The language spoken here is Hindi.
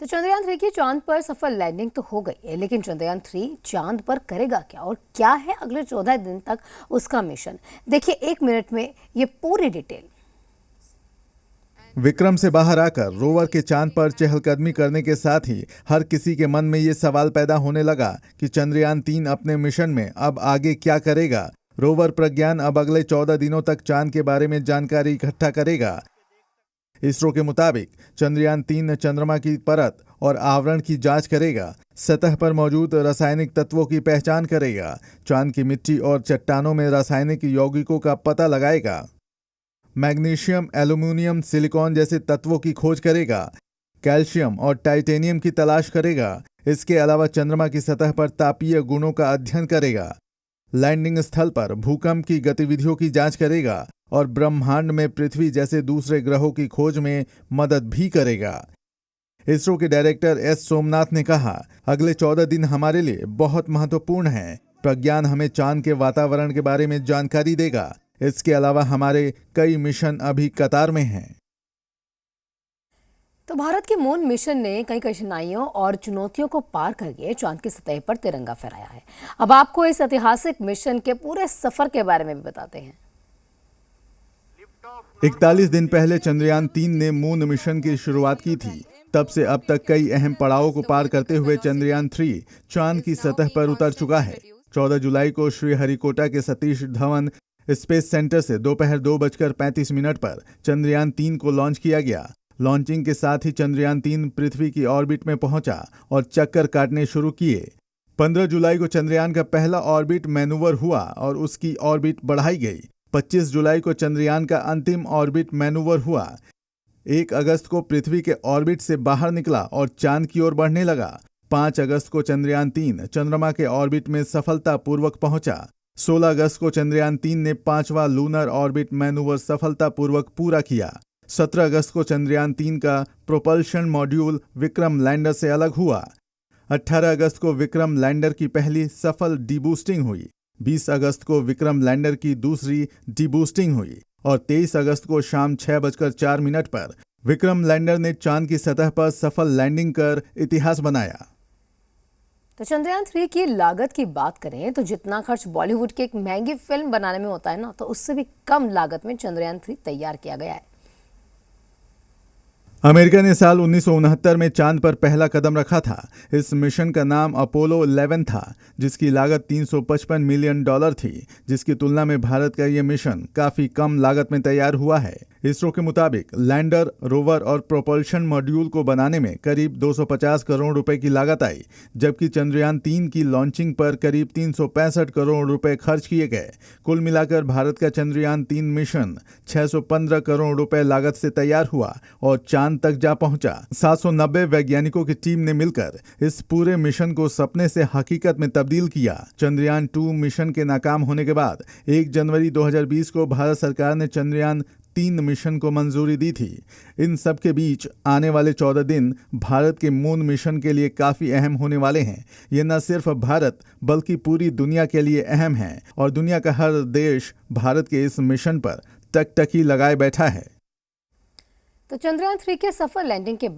तो चंद्रयान 3 की चांद पर सफल लैंडिंग तो हो गई है, लेकिन चंद्रयान 3 चांद पर करेगा क्या और क्या है अगले 14 दिन तक उसका मिशन। देखिए 1 मिनट में ये पूरी डिटेल। विक्रम से बाहर आकर रोवर के चांद पर चहलकदमी करने के साथ ही हर किसी के मन में ये सवाल पैदा होने लगा कि चंद्रयान 3 अपने मिशन में अब आगे क्या करेगा। रोवर प्रज्ञान अब अगले 14 दिनों तक चांद के बारे में जानकारी इकट्ठा करेगा। इसरो के मुताबिक चंद्रयान 3 चंद्रमा की परत और आवरण की जांच करेगा, सतह पर मौजूद रासायनिक तत्वों की पहचान करेगा, चांद की मिट्टी और चट्टानों में रासायनिक यौगिकों का पता लगाएगा, मैग्नीशियम, एल्यूमिनियम, सिलिकॉन जैसे तत्वों की खोज करेगा, कैल्शियम और टाइटेनियम की तलाश करेगा। इसके अलावा चंद्रमा की सतह पर तापीय गुणों का अध्ययन करेगा, लैंडिंग स्थल पर भूकंप की गतिविधियों की जांच करेगा और ब्रह्मांड में पृथ्वी जैसे दूसरे ग्रहों की खोज में मदद भी करेगा। इसरो के डायरेक्टर एस सोमनाथ ने कहा, अगले 14 दिन हमारे लिए बहुत महत्वपूर्ण हैं। प्रज्ञान हमें चांद के वातावरण के बारे में जानकारी देगा। इसके अलावा हमारे कई मिशन अभी कतार में हैं। तो भारत के मून मिशन ने कई कठिनाइयों और चुनौतियों को पार करके चांद की सतह पर तिरंगा फहराया है। अब आपको इस ऐतिहासिक मिशन के पूरे सफर के बारे में भी बताते हैं। 41 दिन पहले चंद्रयान 3 ने मून मिशन की शुरुआत की थी। तब से अब तक कई अहम पड़ावों को पार करते हुए चंद्रयान 3 चांद की सतह पर उतर चुका है। 14 जुलाई को श्रीहरिकोटा के सतीश धवन स्पेस सेंटर से दोपहर 2:35 पर चंद्रयान 3 को लॉन्च किया गया। लॉन्चिंग के साथ ही चंद्रयान 3 पृथ्वी की ऑर्बिट में पहुंचा और चक्कर काटने शुरू किए। 15 जुलाई को चंद्रयान का पहला ऑर्बिट मैनूवर हुआ और उसकी ऑर्बिट बढ़ाई गई। 25 जुलाई को चंद्रयान का अंतिम ऑर्बिट मैनूवर हुआ। 1 अगस्त को पृथ्वी के ऑर्बिट से बाहर निकला और चांद की ओर बढ़ने लगा। 5 अगस्त को चंद्रयान 3 चंद्रमा के ऑर्बिट में सफलतापूर्वक पहुंचा। 16 अगस्त को चंद्रयान 3 ने 5वां लूनर ऑर्बिट मैनूवर सफलतापूर्वक पूरा किया। 17 अगस्त को चंद्रयान 3 का प्रोपल्शन मॉड्यूल विक्रम लैंडर से अलग हुआ। 18 अगस्त को विक्रम लैंडर की पहली सफल डीबूस्टिंग हुई। 20 अगस्त को विक्रम लैंडर की दूसरी डीबूस्टिंग हुई और 23 अगस्त को शाम 6:04 पर विक्रम लैंडर ने चांद की सतह पर सफल लैंडिंग कर इतिहास बनाया। तो चंद्रयान 3 की लागत की बात करें तो जितना खर्च बॉलीवुड की एक महंगी फिल्म बनाने में होता है ना, तो उससे भी कम लागत में चंद्रयान 3 तैयार किया गया है। अमेरिका ने साल 1969 में चांद पर पहला कदम रखा था। इस मिशन का नाम अपोलो 11 था, जिसकी लागत $355 मिलियन थी, जिसकी तुलना में भारत का यह मिशन काफी कम लागत में तैयार हुआ है। इसरो के मुताबिक लैंडर, रोवर और प्रोपल्शन मॉड्यूल को बनाने में करीब 250 करोड़ रुपए की लागत आई, जबकि चंद्रयान 3 की लॉन्चिंग पर करीब 365 करोड़ रुपए खर्च किए गए। कुल मिलाकर भारत का चंद्रयान 3 मिशन 615 करोड़ रुपए लागत से तैयार हुआ और चांद तक जा पहुंचा। 790 वैज्ञानिकों की टीम ने मिलकर इस पूरे मिशन को सपने से हकीकत में तब्दील किया। चंद्रयान 2 मिशन के नाकाम होने के बाद 1 जनवरी 2020 को भारत सरकार ने चंद्रयान 3 मिशन को मंजूरी दी थी। इन सब के बीच आने वाले 14 दिन भारत के मून मिशन के लिए काफी अहम होने वाले हैं। ये न सिर्फ भारत बल्कि पूरी दुनिया के लिए अहम है और दुनिया का हर देश भारत के इस मिशन पर टकटकी लगाए बैठा है। तो चंद्रयान 3 के सफल लैंडिंग के